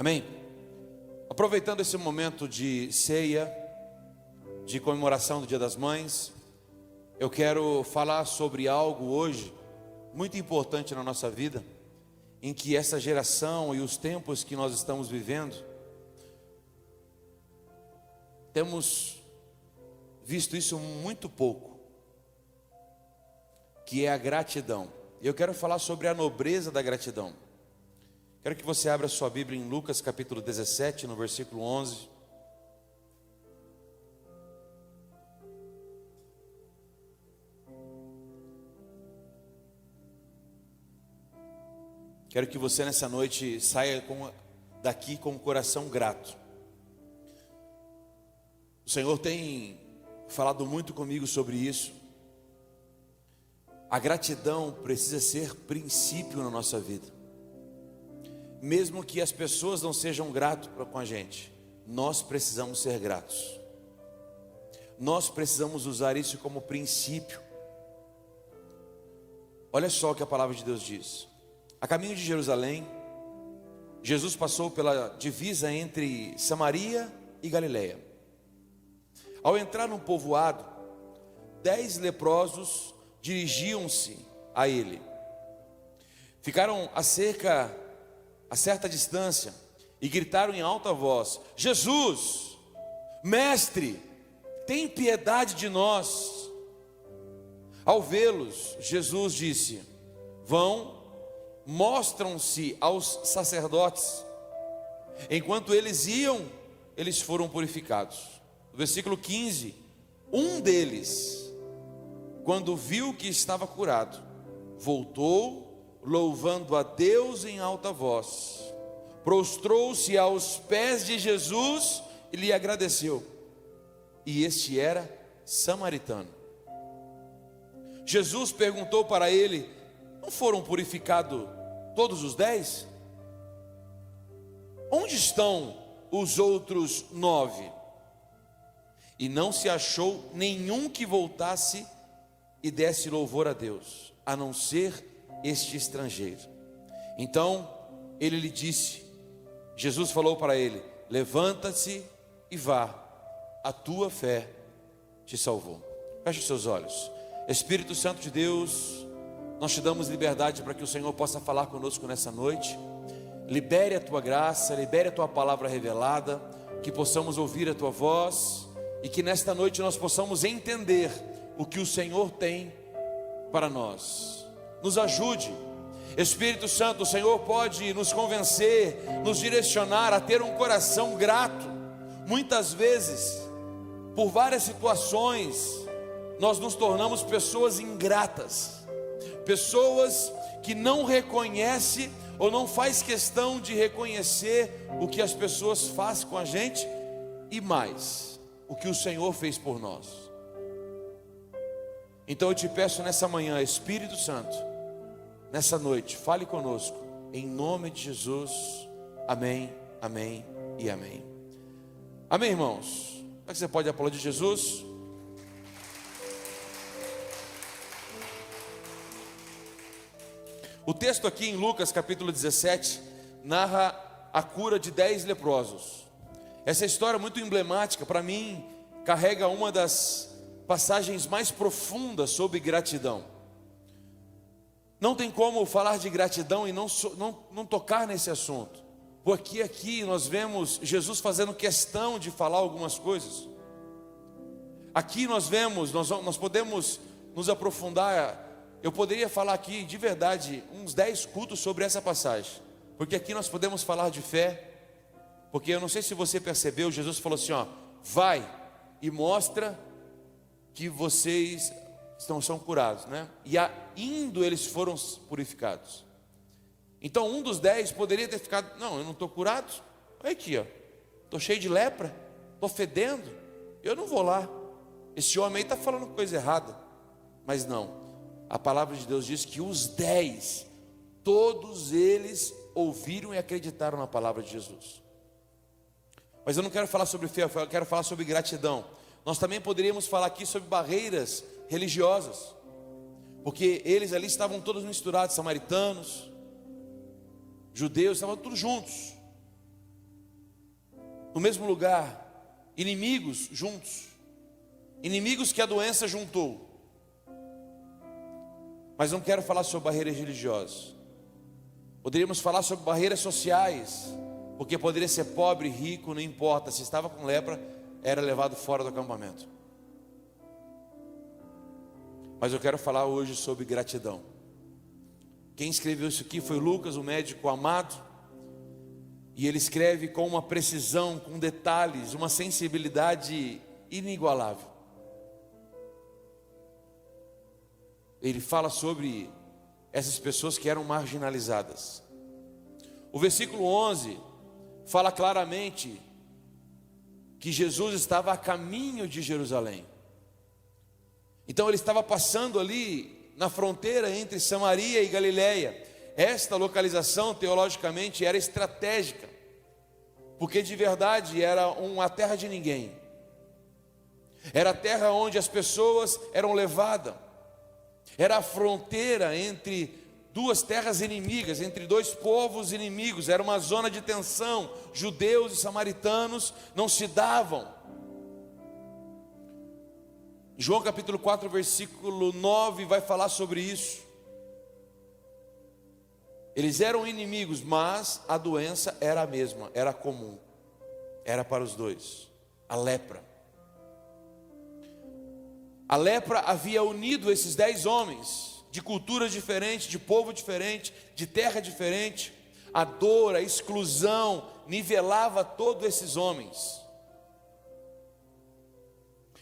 Amém? Aproveitando esse momento de ceia, de comemoração do Dia das Mães, eu quero falar sobre algo hoje muito importante na nossa vida, em que essa geração e os tempos que nós estamos vivendo, temos visto isso muito pouco, que é a gratidão. Eu quero falar sobre a nobreza da gratidão. Quero que você abra sua Bíblia em Lucas capítulo 17, no versículo 11. Quero que você nessa noite saia daqui com o coração grato. O Senhor tem falado muito comigo sobre isso. A gratidão precisa ser princípio na nossa vida. Mesmo que as pessoas não sejam gratas com a gente, nós precisamos ser gratos. Nós precisamos usar isso como princípio. Olha só o que a palavra de Deus diz. A caminho de Jerusalém, Jesus passou pela divisa entre Samaria e Galileia. Ao entrar num povoado, 10 leprosos dirigiam-se a ele. Ficaram a certa distância e gritaram em alta voz: Jesus, mestre, tem piedade de nós. Ao vê-los, Jesus disse: vão, mostram-se aos sacerdotes. Enquanto eles iam, eles foram purificados. Versículo 15: um deles, quando viu que estava curado, voltou, louvando a Deus em alta voz, prostrou-se aos pés de Jesus e lhe agradeceu. E este era samaritano. Jesus perguntou para ele: não foram purificados todos os 10? Onde estão os outros 9? E não se achou nenhum que voltasse e desse louvor a Deus, a não ser este estrangeiro. Então ele lhe disse, Jesus falou para ele: levanta-se e vá, a tua fé te salvou. Feche os seus olhos. Espírito Santo de Deus, nós te damos liberdade para que o Senhor possa falar conosco nessa noite. Libere a tua graça, libere a tua palavra revelada, que possamos ouvir a tua voz e que nesta noite nós possamos entender o que o Senhor tem para nós. Nos ajude, Espírito Santo. O Senhor pode nos convencer, nos direcionar a ter um coração grato. Muitas vezes, por várias situações, nós nos tornamos pessoas ingratas, pessoas que não reconhecem ou não faz questão de reconhecer o que as pessoas fazem com a gente e mais, o que o Senhor fez por nós. Então eu te peço nessa manhã, Espírito Santo, nessa noite, fale conosco, em nome de Jesus. Amém, amém e amém. Amém, irmãos? Como é que você pode aplaudir Jesus? O texto aqui em Lucas capítulo 17 narra a cura de 10 leprosos. Essa história é muito emblemática, para mim, carrega uma das passagens mais profundas sobre gratidão. Não tem como falar de gratidão e não tocar nesse assunto, porque aqui nós vemos Jesus fazendo questão de falar algumas coisas. Aqui nós vemos, nós podemos nos aprofundar. Eu poderia falar aqui de verdade uns 10 cultos sobre essa passagem, porque aqui nós podemos falar de fé. Porque eu não sei se você percebeu, Jesus falou assim: ó, vai e mostra que vocês são curados, né? E indo eles foram purificados. Então um dos 10 poderia ter ficado: não, eu não estou curado. Olha aqui, ó, estou cheio de lepra, estou fedendo, eu não vou lá. Esse homem aí está falando coisa errada. Mas não, a palavra de Deus diz que os 10, todos eles ouviram e acreditaram na palavra de Jesus. Mas eu não quero falar sobre fé, eu quero falar sobre gratidão. Nós também poderíamos falar aqui sobre barreiras religiosas, porque eles ali estavam todos misturados, samaritanos, judeus, estavam todos juntos. no mesmo lugar, inimigos juntos, inimigos que a doença juntou. Mas não quero falar sobre barreiras religiosas. Poderíamos falar sobre barreiras sociais, porque poderia ser pobre, rico, não importa. Se estava com lepra, era levado fora do acampamento. Mas eu quero falar hoje sobre gratidão. Quem escreveu isso aqui foi Lucas, o médico amado. E ele escreve com uma precisão, com detalhes, uma sensibilidade inigualável. Ele fala sobre essas pessoas que eram marginalizadas. O versículo 11 fala claramente que Jesus estava a caminho de Jerusalém. Então ele estava passando ali na fronteira entre Samaria e Galiléia. Esta localização teologicamente era estratégica, porque de verdade era uma terra de ninguém. Era a terra onde as pessoas eram levadas. Era a fronteira entre duas terras inimigas, entre dois povos inimigos. Era uma zona de tensão. Judeus e samaritanos não se davam. João capítulo 4, versículo 9 vai falar sobre isso. Eles eram inimigos, mas a doença era a mesma, era comum. Era para os dois, a lepra. A lepra havia unido esses 10 homens, de cultura diferente, de povo diferente, de terra diferente. A dor, a exclusão, nivelava todos esses homens.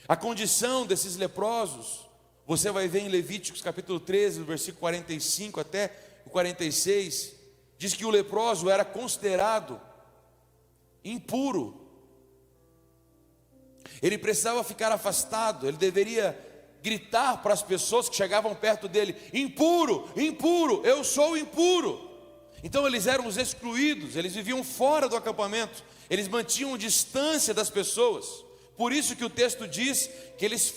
A condição desses leprosos, você vai ver em Levíticos capítulo 13, do versículo 45 até o 46, diz que o leproso era considerado impuro. Ele precisava ficar afastado, ele deveria gritar para as pessoas que chegavam perto dele: impuro, impuro, eu sou impuro. Então eles eram os excluídos, eles viviam fora do acampamento, eles mantinham distância das pessoas. Por isso que o texto diz que eles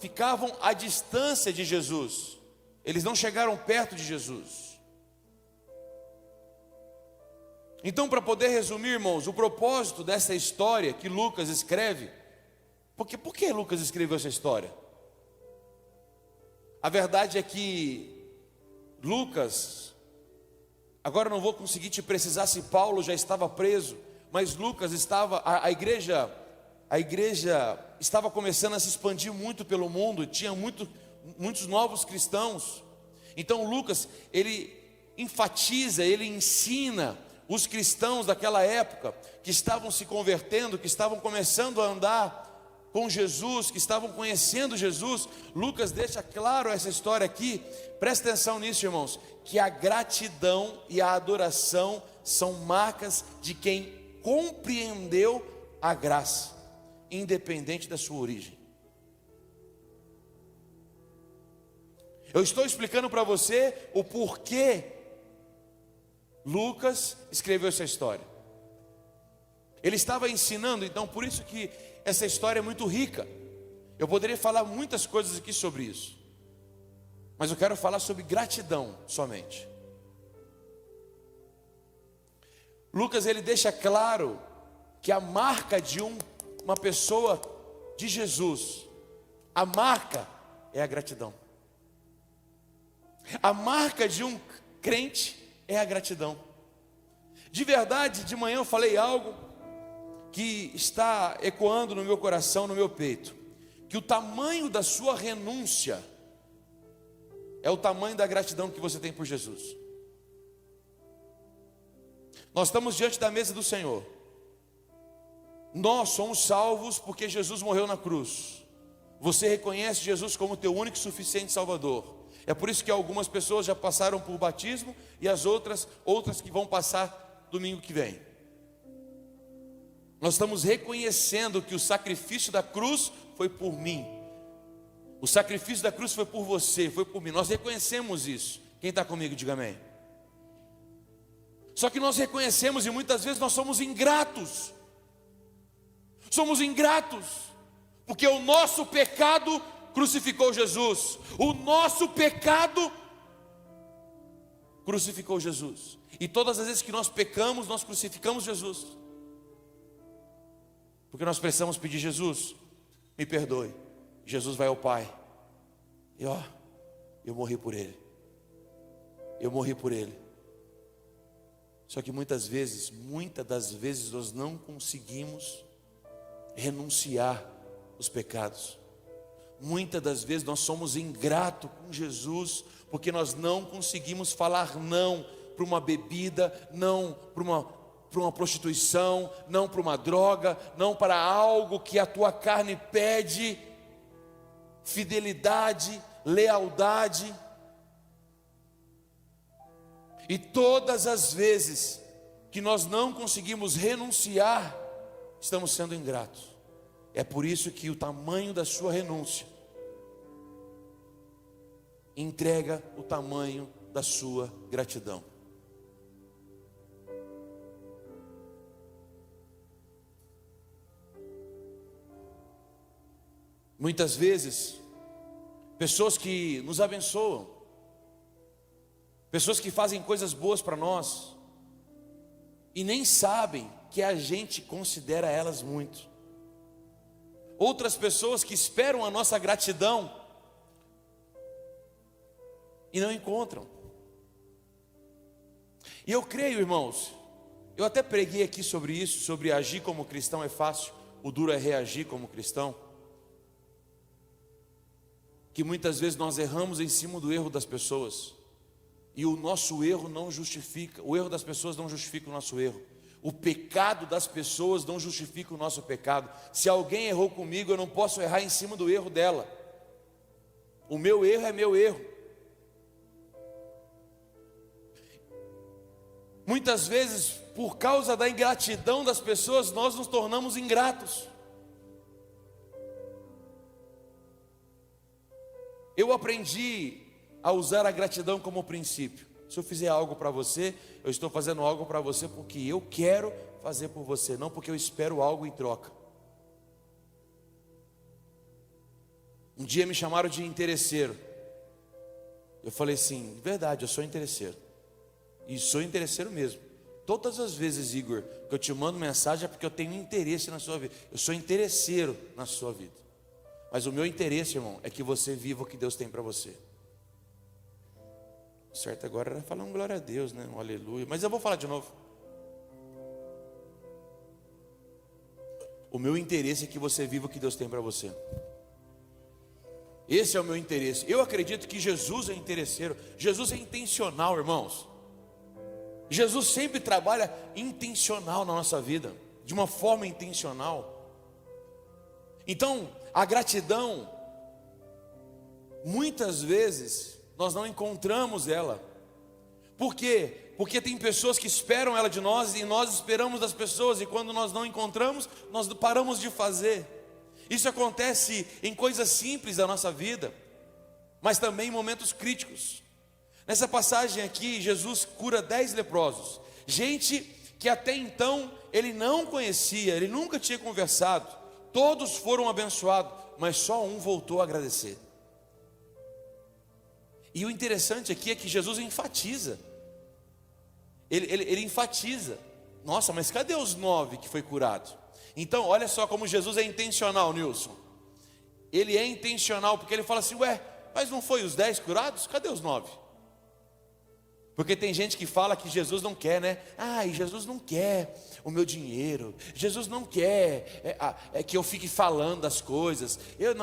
ficavam à distância de Jesus. Eles não chegaram perto de Jesus. Então, para poder resumir, irmãos, o propósito dessa história que Lucas escreve, por que Lucas escreveu essa história? A verdade é que Lucas, agora eu não vou conseguir te precisar se Paulo já estava preso, mas Lucas estava, a igreja estava começando a se expandir muito pelo mundo, tinha muitos novos cristãos. Então Lucas, ele enfatiza, ele ensina os cristãos daquela época, que estavam se convertendo, que estavam começando a andar com Jesus, que estavam conhecendo Jesus. Lucas deixa claro essa história aqui. Presta atenção nisso, irmãos, que a gratidão e a adoração são marcas de quem compreendeu a graça, independente da sua origem. Eu estou explicando para você o porquê Lucas escreveu essa história. Ele estava ensinando, então por isso que essa história é muito rica. Eu poderia falar muitas coisas aqui sobre isso, mas eu quero falar sobre gratidão somente. Lucas, ele deixa claro que a marca de uma pessoa de Jesus, a marca é a gratidão. A marca de um crente é a gratidão. De verdade, de manhã eu falei algo que está ecoando no meu coração, no meu peito, que o tamanho da sua renúncia é o tamanho da gratidão que você tem por Jesus. Nós estamos diante da mesa do Senhor. Nós somos salvos porque Jesus morreu na cruz. Você reconhece Jesus como teu único e suficiente Salvador. É por isso que algumas pessoas já passaram por batismo e as outras que vão passar domingo que vem. Nós estamos reconhecendo que o sacrifício da cruz foi por mim. O sacrifício da cruz foi por você, foi por mim. Nós reconhecemos isso. Quem está comigo, diga amém. Só que nós reconhecemos e muitas vezes nós somos ingratos. Somos ingratos, porque o nosso pecado crucificou Jesus. O nosso pecado crucificou Jesus. E todas as vezes que nós pecamos, nós crucificamos Jesus. Porque nós precisamos pedir: Jesus, me perdoe. Jesus vai ao Pai. E eu morri por ele. Eu morri por ele. Só que muitas das vezes nós não conseguimos renunciar os pecados. Muitas das vezes nós somos ingratos com Jesus, porque nós não conseguimos falar não para uma bebida, não para uma prostituição, não para uma droga, não para algo que a tua carne pede, fidelidade, lealdade. E todas as vezes que nós não conseguimos renunciar, estamos sendo ingratos. É por isso que o tamanho da sua renúncia entrega o tamanho da sua gratidão. Muitas vezes, pessoas que nos abençoam, pessoas que fazem coisas boas para nós, e nem sabem que a gente considera elas muito. Outras pessoas que esperam a nossa gratidão e não encontram. E eu creio, irmãos, eu até preguei aqui sobre isso, sobre agir como cristão é fácil, o duro é reagir como cristão. Que muitas vezes nós erramos em cima do erro das pessoas, e o nosso erro não justifica, o erro das pessoas não justifica o nosso erro. O pecado das pessoas não justifica o nosso pecado. Se alguém errou comigo, eu não posso errar em cima do erro dela. O meu erro é meu erro. Muitas vezes, por causa da ingratidão das pessoas, nós nos tornamos ingratos. Eu aprendi a usar a gratidão como princípio. Se eu fizer algo para você, eu estou fazendo algo para você porque eu quero fazer por você, não porque eu espero algo em troca. Um dia me chamaram de interesseiro. Eu falei assim: verdade, eu sou interesseiro. E sou interesseiro mesmo. Todas as vezes, Igor, que eu te mando mensagem é porque eu tenho interesse na sua vida. Eu sou interesseiro na sua vida. Mas o meu interesse, irmão, é que você viva o que Deus tem para você. Certo, agora era falar um glória a Deus, né? Um aleluia. Mas eu vou falar de novo. O meu interesse é que você viva o que Deus tem para você. Esse é o meu interesse. Eu acredito que Jesus é interesseiro. Jesus é intencional, irmãos. Jesus sempre trabalha intencional na nossa vida, de uma forma intencional. Então, a gratidão, muitas vezes, nós não encontramos ela. Por quê? Porque tem pessoas que esperam ela de nós e nós esperamos das pessoas, e quando nós não encontramos, nós paramos de fazer. Isso acontece em coisas simples da nossa vida, mas também em momentos críticos. Nessa passagem aqui, Jesus cura 10 leprosos, gente que até então ele não conhecia, ele nunca tinha conversado. Todos foram abençoados, mas só um voltou a agradecer. E o interessante aqui é que Jesus enfatiza. Ele enfatiza. Nossa, mas cadê os 9 que foi curado? Então, olha só como Jesus é intencional, Nilson. Ele é intencional porque ele fala assim: ué, mas não foi os 10 curados? Cadê os 9? Porque tem gente que fala que Jesus não quer, né? E Jesus não quer o meu dinheiro. Jesus não quer que eu fique falando das coisas. Eu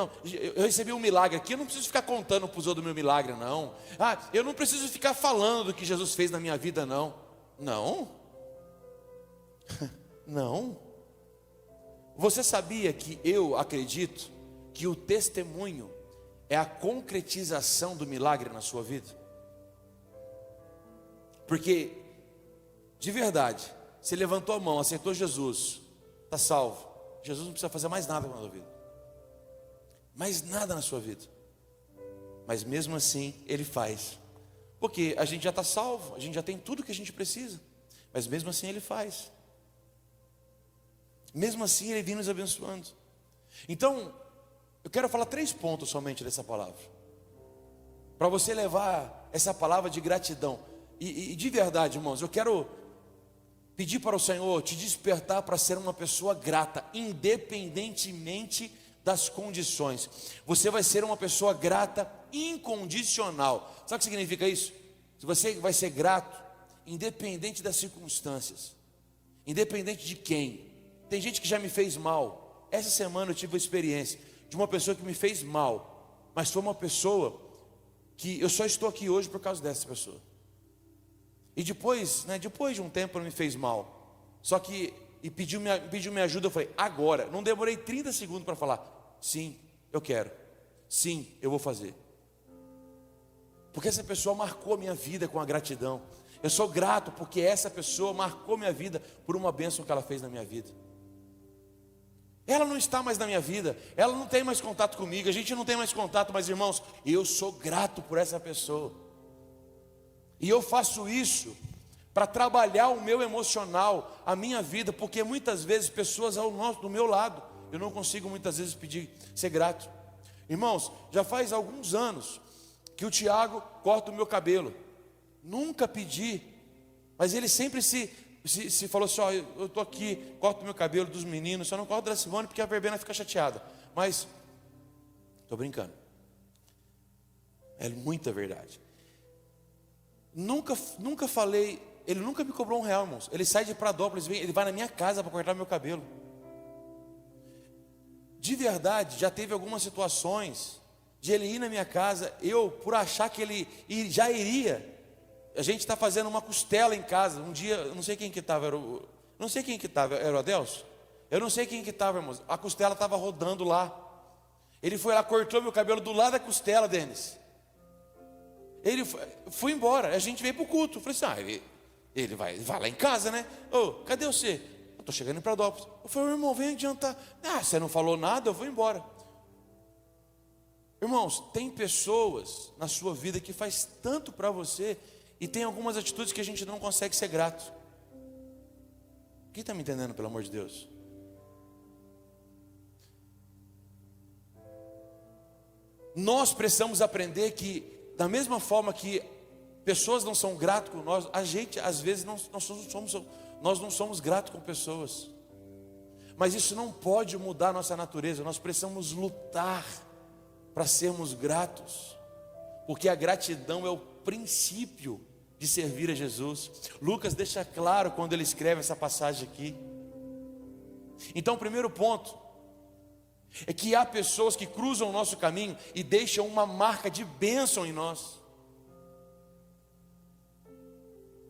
recebi um milagre aqui, eu não preciso ficar contando para os outros do meu milagre, não. Eu não preciso ficar falando do que Jesus fez na minha vida, não. Não. Não. Você sabia que eu acredito que o testemunho é a concretização do milagre na sua vida? Porque, de verdade, você levantou a mão, aceitou Jesus, está salvo. Jesus não precisa fazer mais nada na sua vida. Mais nada na sua vida. Mas mesmo assim, Ele faz. Porque a gente já está salvo, a gente já tem tudo que a gente precisa. Mas mesmo assim Ele faz. Mesmo assim Ele vem nos abençoando. Então, eu quero falar 3 pontos somente dessa palavra, para você levar essa palavra de gratidão. E de verdade, irmãos, eu quero pedir para o Senhor te despertar para ser uma pessoa grata, independentemente das condições. Você vai ser uma pessoa grata incondicional. Sabe o que significa isso? Você vai ser grato independente das circunstâncias, independente de quem. Tem gente que já me fez mal. Essa semana eu tive a experiência de uma pessoa que me fez mal, mas foi uma pessoa que eu só estou aqui hoje por causa dessa pessoa. E depois de um tempo ela me fez mal. Só que, e pediu minha ajuda, eu falei, agora. Não demorei 30 segundos para falar, sim, eu quero. Sim, eu vou fazer. Porque essa pessoa marcou a minha vida com a gratidão. Eu sou grato porque essa pessoa marcou minha vida por uma bênção que ela fez na minha vida. Ela não está mais na minha vida, ela não tem mais contato comigo, a gente não tem mais contato, mas irmãos, eu sou grato por essa pessoa. E eu faço isso para trabalhar o meu emocional, a minha vida, porque muitas vezes pessoas do meu lado, eu não consigo muitas vezes ser grato. Irmãos, já faz alguns anos que o Tiago corta o meu cabelo. Nunca pedi, mas ele sempre se falou assim, ó, eu estou aqui, corto o meu cabelo dos meninos, só não corto da Simone porque a Verbena fica chateada. Mas, estou brincando, é muita verdade. Nunca falei, ele nunca me cobrou R$1, irmãos. Ele sai de Pradópolis, ele vai na minha casa para cortar meu cabelo. De verdade, já teve algumas situações de ele ir na minha casa, eu, por achar que ele já iria, a gente está fazendo uma costela em casa. Um dia, eu não sei quem que estava, era o Adelso? Eu não sei quem que estava, irmãos. A costela estava rodando lá. Ele foi lá, cortou meu cabelo do lado da costela, Denis. Ele foi embora, a gente veio para o culto. Eu falei assim, ele vai lá em casa, né? Ô, cadê você? Eu estou chegando em Pradópolis. Eu falei, irmão, vem adiantar. Você não falou nada, eu vou embora. Irmãos, tem pessoas na sua vida que faz tanto para você e tem algumas atitudes que a gente não consegue ser grato. Quem está me entendendo, pelo amor de Deus? Nós precisamos aprender que, da mesma forma que pessoas não são gratas com nós, a gente às vezes nós não somos gratos com pessoas. Mas isso não pode mudar a nossa natureza. Nós precisamos lutar para sermos gratos, porque a gratidão é o princípio de servir a Jesus. Lucas deixa claro quando ele escreve essa passagem aqui. Então, o primeiro ponto é que há pessoas que cruzam o nosso caminho e deixam uma marca de bênção em nós.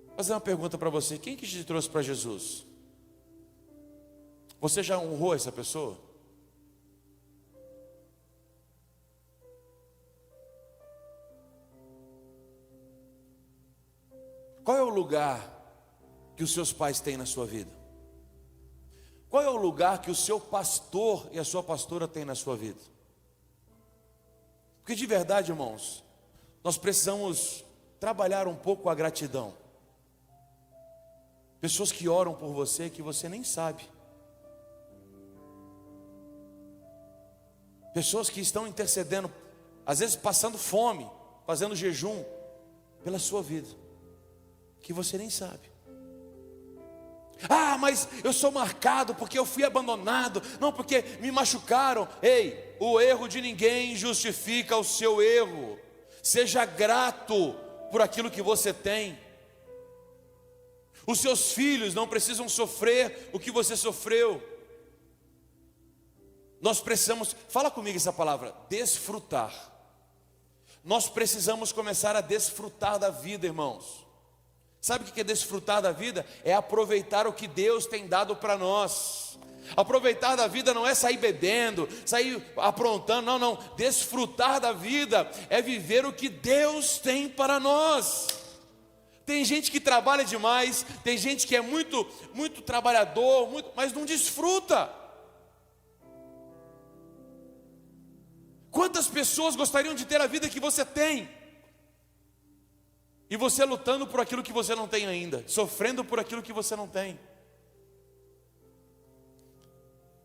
Vou fazer uma pergunta para você: quem que te trouxe para Jesus? Você já honrou essa pessoa? Qual é o lugar que os seus pais têm na sua vida? Qual é o lugar que o seu pastor e a sua pastora têm na sua vida? Porque de verdade, irmãos, nós precisamos trabalhar um pouco a gratidão. Pessoas que oram por você que você nem sabe. Pessoas que estão intercedendo, às vezes passando fome, fazendo jejum pela sua vida, que você nem sabe. Mas eu sou marcado porque eu fui abandonado, não, porque me machucaram. Ei, o erro de ninguém justifica o seu erro. Seja grato por aquilo que você tem. Os seus filhos não precisam sofrer o que você sofreu. Nós precisamos, fala comigo essa palavra, desfrutar. Nós precisamos começar a desfrutar da vida, irmãos. Sabe o que é desfrutar da vida? É aproveitar o que Deus tem dado para nós. Aproveitar da vida não é sair bebendo, sair aprontando, não. Desfrutar da vida é viver o que Deus tem para nós. Tem gente que trabalha demais, tem gente que é muito trabalhador, mas não desfruta. Quantas pessoas gostariam de ter a vida que você tem? E você lutando por aquilo que você não tem ainda, sofrendo por aquilo que você não tem.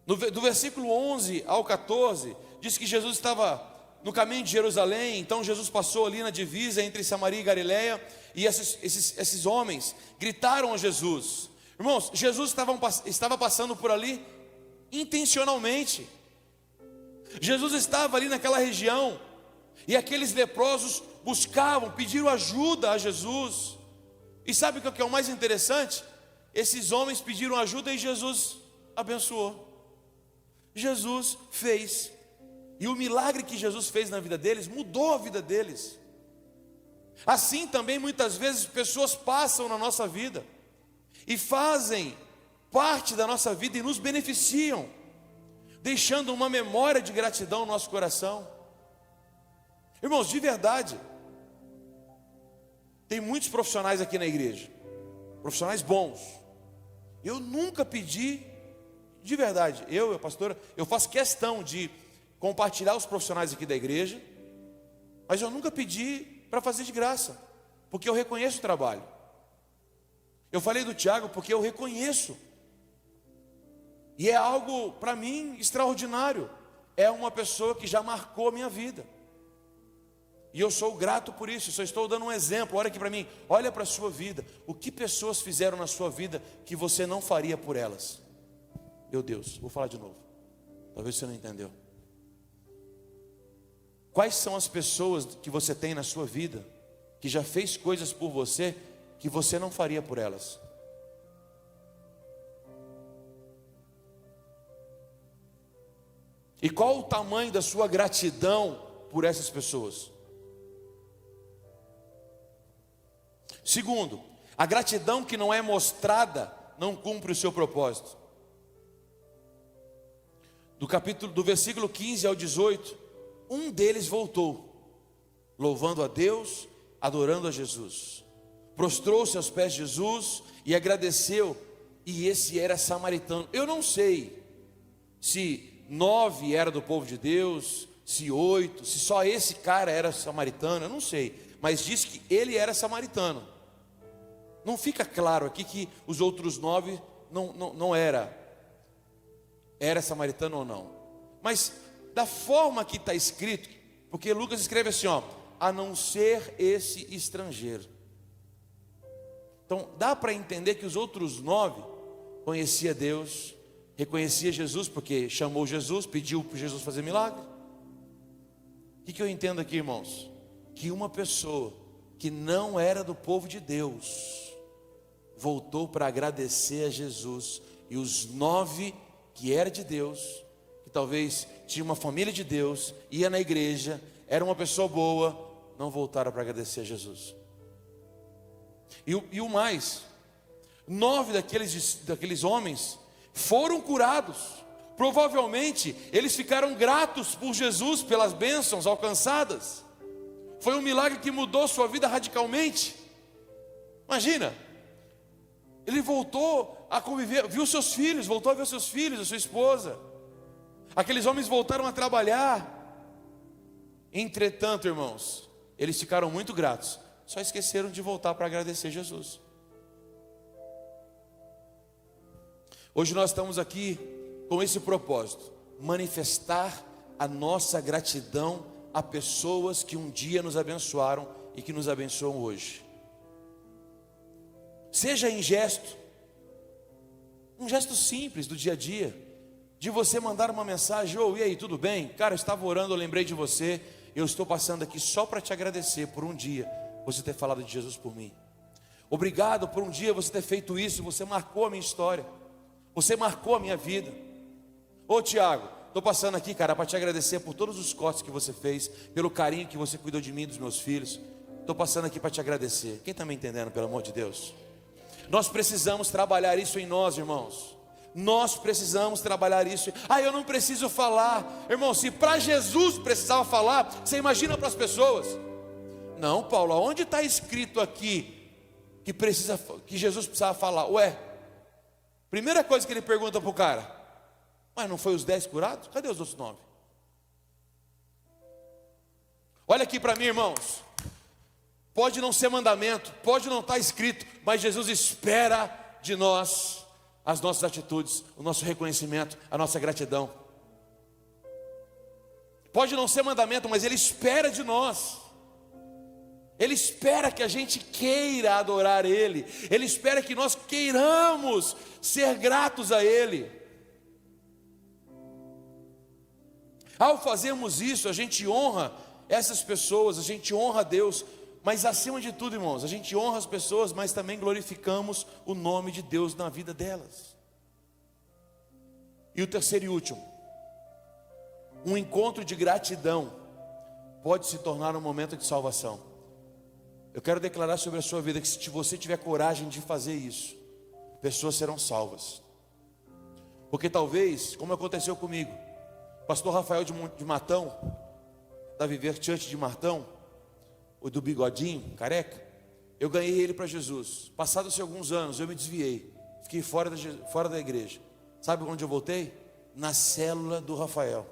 Do versículo 11 ao 14, diz que Jesus estava no caminho de Jerusalém. Então Jesus passou ali na divisa entre Samaria e Galileia, e esses homens gritaram a Jesus. Irmãos, Jesus estava passando por ali intencionalmente. Jesus estava ali naquela região, e aqueles leprosos buscavam, pediram ajuda a Jesus. E sabe o que é o mais interessante? Esses homens pediram ajuda e Jesus abençoou. Jesus fez. E o milagre que Jesus fez na vida deles mudou a vida deles. Assim também muitas vezes pessoas passam na nossa vida e fazem parte da nossa vida e nos beneficiam, deixando uma memória de gratidão no nosso coração. Irmãos, de verdade, tem muitos profissionais aqui na igreja, profissionais bons. Eu nunca pedi, de verdade, eu, pastora, eu faço questão de compartilhar os profissionais aqui da igreja, mas eu nunca pedi para fazer de graça, porque eu reconheço o trabalho. Eu falei do Tiago porque eu reconheço, e é algo para mim extraordinário. É uma pessoa que já marcou a minha vida, e eu sou grato por isso. Só estou dando um exemplo. Olha aqui para mim, olha para a sua vida. O que pessoas fizeram na sua vida que você não faria por elas? Meu Deus, vou falar de novo, talvez você não entendeu. Quais são as pessoas que você tem na sua vida que já fez coisas por você que você não faria por elas? E qual o tamanho da sua gratidão por essas pessoas? Segundo, a gratidão que não é mostrada não cumpre o seu propósito. Do versículo 15 ao 18, um deles voltou, louvando a Deus, adorando a Jesus. Prostrou-se aos pés de Jesus e agradeceu, e esse era samaritano. Eu não sei se 9 era do povo de Deus, se 8, se só esse cara era samaritano, eu não sei, mas diz que ele era samaritano. Não fica claro aqui que os outros 9 não era samaritano ou não. Mas da forma que está escrito, porque Lucas escreve assim, ó, a não ser esse estrangeiro. Então dá para entender que os outros 9 conhecia Deus, reconhecia Jesus, porque chamou Jesus, pediu para Jesus fazer milagre. O que eu entendo aqui, irmãos? Que uma pessoa que não era do povo de Deus voltou para agradecer a Jesus, e os 9 que era de Deus, que talvez tinha uma família de Deus, ia na igreja, era uma pessoa boa, não voltaram para agradecer a Jesus. E o mais, 9 daqueles homens foram curados. Provavelmente eles ficaram gratos por Jesus, pelas bênçãos alcançadas. Foi um milagre que mudou sua vida radicalmente. Imagina, ele voltou a conviver, viu seus filhos, voltou a ver seus filhos, a sua esposa. Aqueles homens voltaram a trabalhar. Entretanto, irmãos, eles ficaram muito gratos, só esqueceram de voltar para agradecer Jesus. Hoje nós estamos aqui com esse propósito: manifestar a nossa gratidão a pessoas que um dia nos abençoaram e que nos abençoam hoje. Seja em gesto, um gesto simples do dia a dia, de você mandar uma mensagem: ô, e aí, tudo bem? Cara, eu estava orando, eu lembrei de você, eu estou passando aqui só para te agradecer por um dia você ter falado de Jesus por mim. Obrigado por um dia você ter feito isso, você marcou a minha história, você marcou a minha vida. Ô Tiago, estou passando aqui, cara, para te agradecer por todos os cortes que você fez, pelo carinho que você cuidou de mim e dos meus filhos. Estou passando aqui para te agradecer. Quem está me entendendo, pelo amor de Deus? Nós precisamos trabalhar isso em nós, irmãos. Nós precisamos trabalhar isso. Ah, eu não preciso falar. Irmão, se para Jesus precisava falar, você imagina para as pessoas? Não, Paulo, onde está escrito aqui que Jesus precisava falar? Ué, primeira coisa que ele pergunta para o cara: mas não foi os 10 curados? Cadê os outros 9? Olha aqui para mim, irmãos. Pode não ser mandamento, pode não estar escrito, mas Jesus espera de nós as nossas atitudes, o nosso reconhecimento, a nossa gratidão. Pode não ser mandamento, mas Ele espera de nós. Ele espera que a gente queira adorar Ele. Ele espera que nós queiramos ser gratos a Ele. Ao fazermos isso, a gente honra essas pessoas, a gente honra a Deus. Mas acima de tudo, irmãos, a gente honra as pessoas, mas também glorificamos o nome de Deus na vida delas. E o terceiro e último, um encontro de gratidão pode se tornar um momento de salvação. Eu quero declarar sobre a sua vida que se você tiver coragem de fazer isso, pessoas serão salvas. Porque talvez, como aconteceu comigo, o pastor Rafael de Matão, da Viver Church de Matão, o do bigodinho, careca, eu ganhei ele para Jesus. Passados alguns anos, eu me desviei, fiquei fora da igreja. Sabe onde eu voltei? Na célula do Rafael.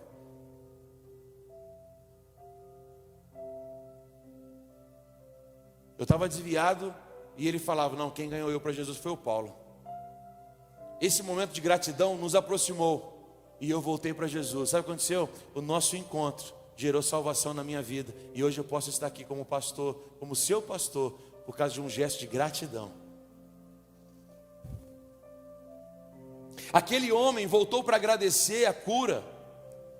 Eu estava desviado e ele falava: não, quem ganhou eu para Jesus foi o Paulo. Esse momento de gratidão nos aproximou e eu voltei para Jesus. Sabe o que aconteceu? O nosso encontro gerou salvação na minha vida. E hoje eu posso estar aqui como pastor, como seu pastor, por causa de um gesto de gratidão. Aquele homem voltou para agradecer a cura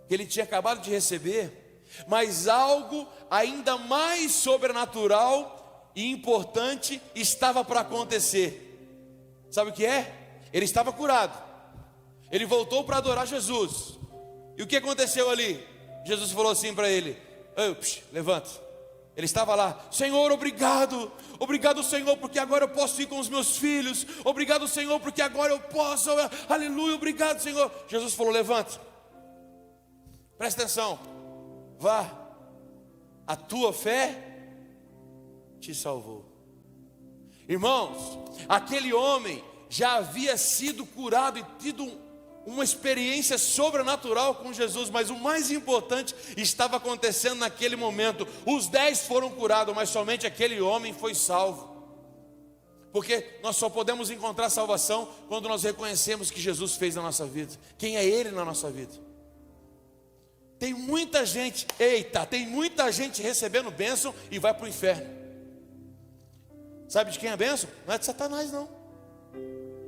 que ele tinha acabado de receber, mas algo ainda mais sobrenatural e importante estava para acontecer. Sabe o que é? Ele estava curado, ele voltou para adorar Jesus. E o que aconteceu ali? Jesus falou assim para ele: levanta. Ele estava lá: Senhor, obrigado, obrigado Senhor, porque agora eu posso ir com os meus filhos. Obrigado Senhor, porque agora eu posso, aleluia, obrigado Senhor. Jesus falou: levanta, presta atenção, vá, a tua fé te salvou. Irmãos, aquele homem já havia sido curado e tido uma experiência sobrenatural com Jesus, mas o mais importante estava acontecendo naquele momento. Os 10 foram curados, mas somente aquele homem foi salvo. Porque nós só podemos encontrar salvação quando nós reconhecemos que Jesus fez na nossa vida, quem é Ele na nossa vida. Tem muita gente, tem muita gente recebendo bênção e vai para o inferno. Sabe de quem é a bênção? Não é de Satanás não.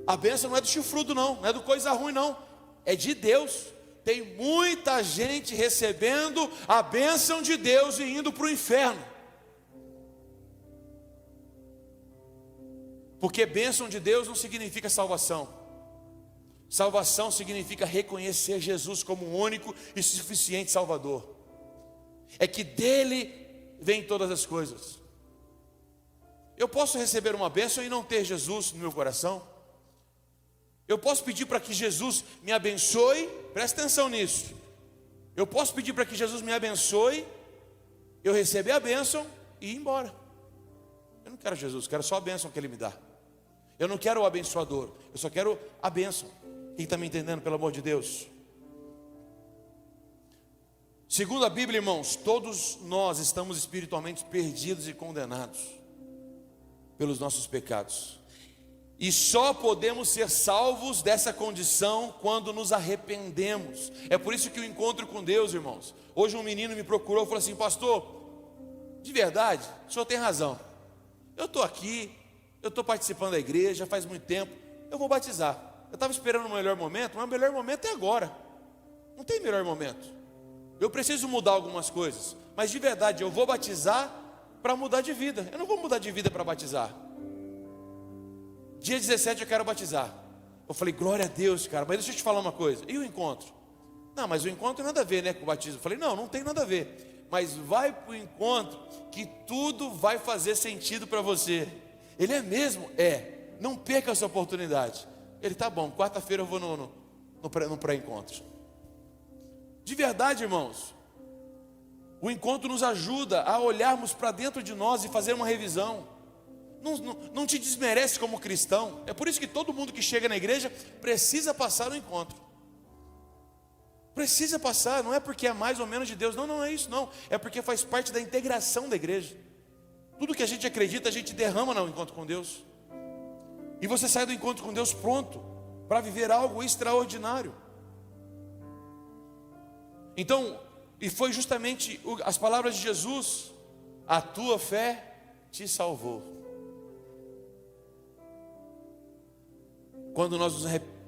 A bênção não é do chifrudo não é do coisa ruim não. É de Deus. Tem muita gente recebendo a bênção de Deus e indo para o inferno. Porque bênção de Deus não significa salvação. Salvação significa reconhecer Jesus como o único e suficiente Salvador. É que dele vem todas as coisas. Eu posso receber uma bênção e não ter Jesus no meu coração? Eu posso pedir para que Jesus me abençoe, presta atenção nisso. Eu posso pedir para que Jesus me abençoe, eu receber a bênção e ir embora. Eu não quero Jesus, quero só a bênção que Ele me dá. Eu não quero o abençoador, eu só quero a bênção. Quem está me entendendo, pelo amor de Deus? Segundo a Bíblia, irmãos, todos nós estamos espiritualmente perdidos e condenados pelos nossos pecados. E só podemos ser salvos dessa condição quando nos arrependemos. É por isso que o encontro com Deus, irmãos. Hoje um menino me procurou e falou assim: pastor, de verdade, o senhor tem razão. Eu estou aqui, eu estou participando da igreja faz muito tempo, eu vou batizar. Eu estava esperando o melhor momento, mas o melhor momento é agora. Não tem melhor momento. Eu preciso mudar algumas coisas, mas de verdade eu vou batizar para mudar de vida. Eu não vou mudar de vida para batizar. Dia 17 eu quero batizar. Eu falei: glória a Deus, cara, mas deixa eu te falar uma coisa. E o encontro? Não, mas o encontro tem nada a ver, né, com o batismo. Eu falei: não tem nada a ver. Mas vai para o encontro que tudo vai fazer sentido para você. Ele é mesmo? É. Não perca essa oportunidade. Ele: tá bom, quarta-feira eu vou no pré-encontro. De verdade, irmãos, o encontro nos ajuda a olharmos para dentro de nós e fazer uma revisão. Não te desmerece como cristão. É por isso que todo mundo que chega na igreja precisa passar no encontro. Precisa passar, não é porque é mais ou menos de Deus. Não é isso não. É porque faz parte da integração da igreja. Tudo que a gente acredita, a gente derrama no encontro com Deus. E você sai do encontro com Deus pronto para viver algo extraordinário. Então, e foi justamente as palavras de Jesus: a tua fé te salvou. Quando nós nos arrependemos,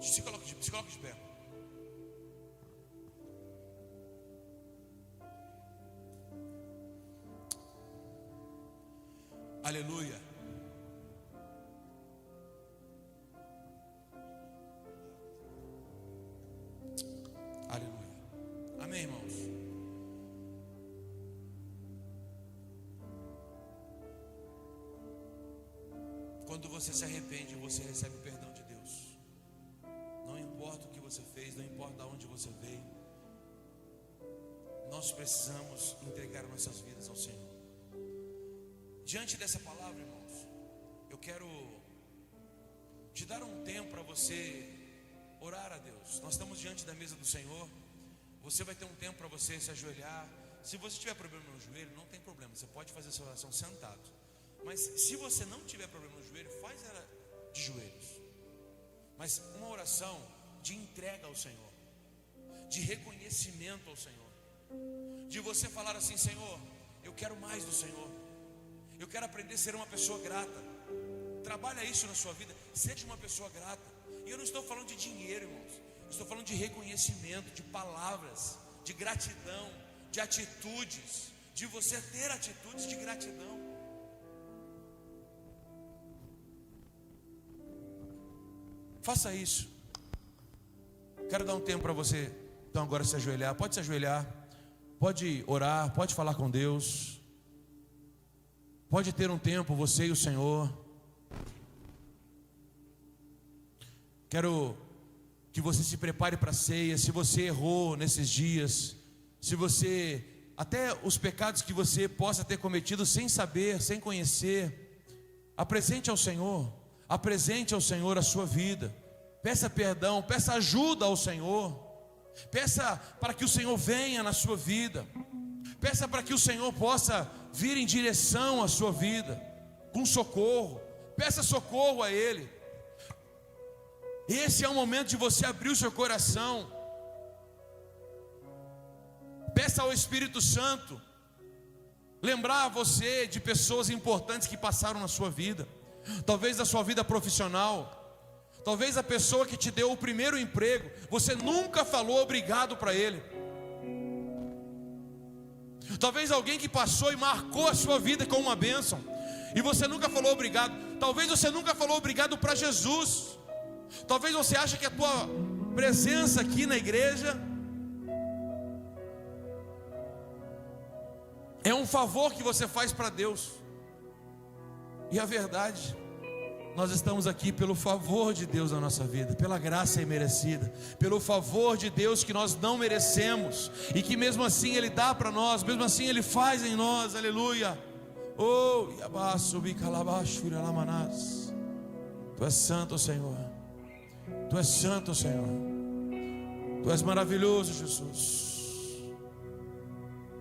se coloque de pé. Aleluia. Aleluia. Amém, irmãos? Quando você se arrepende, você recebe o perdão de Deus. Não importa o que você fez, não importa de onde você veio, nós precisamos entregar nossas vidas ao Senhor. Diante dessa palavra, irmãos, eu quero te dar um tempo para você orar a Deus. Nós estamos diante da mesa do Senhor. Você vai ter um tempo para você se ajoelhar. Se você tiver problema no joelho, não tem problema, você pode fazer essa oração sentado. Mas se você não tiver problema no joelho, faz ela de joelhos. Mas uma oração de entrega ao Senhor, de reconhecimento ao Senhor, de você falar assim: Senhor, eu quero mais do Senhor, eu quero aprender a ser uma pessoa grata. Trabalha isso na sua vida, seja uma pessoa grata. E eu não estou falando de dinheiro, irmãos, eu estou falando de reconhecimento, de palavras, de gratidão, de atitudes, de você ter atitudes de gratidão. Faça isso. Quero dar um tempo para você, então, agora se ajoelhar. Pode se ajoelhar, pode orar, pode falar com Deus. Pode ter um tempo, você e o Senhor. Quero que você se prepare para a ceia. Se você errou nesses dias, se você, até os pecados que você possa ter cometido sem saber, sem conhecer, apresente ao Senhor. Apresente ao Senhor a sua vida. Peça perdão, peça ajuda ao Senhor. Peça para que o Senhor venha na sua vida. Peça para que o Senhor possa vir em direção à sua vida, com socorro. Peça socorro a Ele. Esse é o momento de você abrir o seu coração. Peça ao Espírito Santo lembrar você de pessoas importantes que passaram na sua vida. Talvez a sua vida profissional, talvez a pessoa que te deu o primeiro emprego, você nunca falou obrigado para ele. Talvez alguém que passou e marcou a sua vida com uma bênção, e você nunca falou obrigado. Talvez você nunca falou obrigado para Jesus. Talvez você ache que a tua presença aqui na igreja é um favor que você faz para Deus. E a verdade, nós estamos aqui pelo favor de Deus na nossa vida, pela graça imerecida, pelo favor de Deus que nós não merecemos, e que mesmo assim Ele dá para nós, mesmo assim Ele faz em nós, aleluia. Oh, Tu és santo, Senhor. Tu és santo, Senhor. Tu és maravilhoso, Jesus.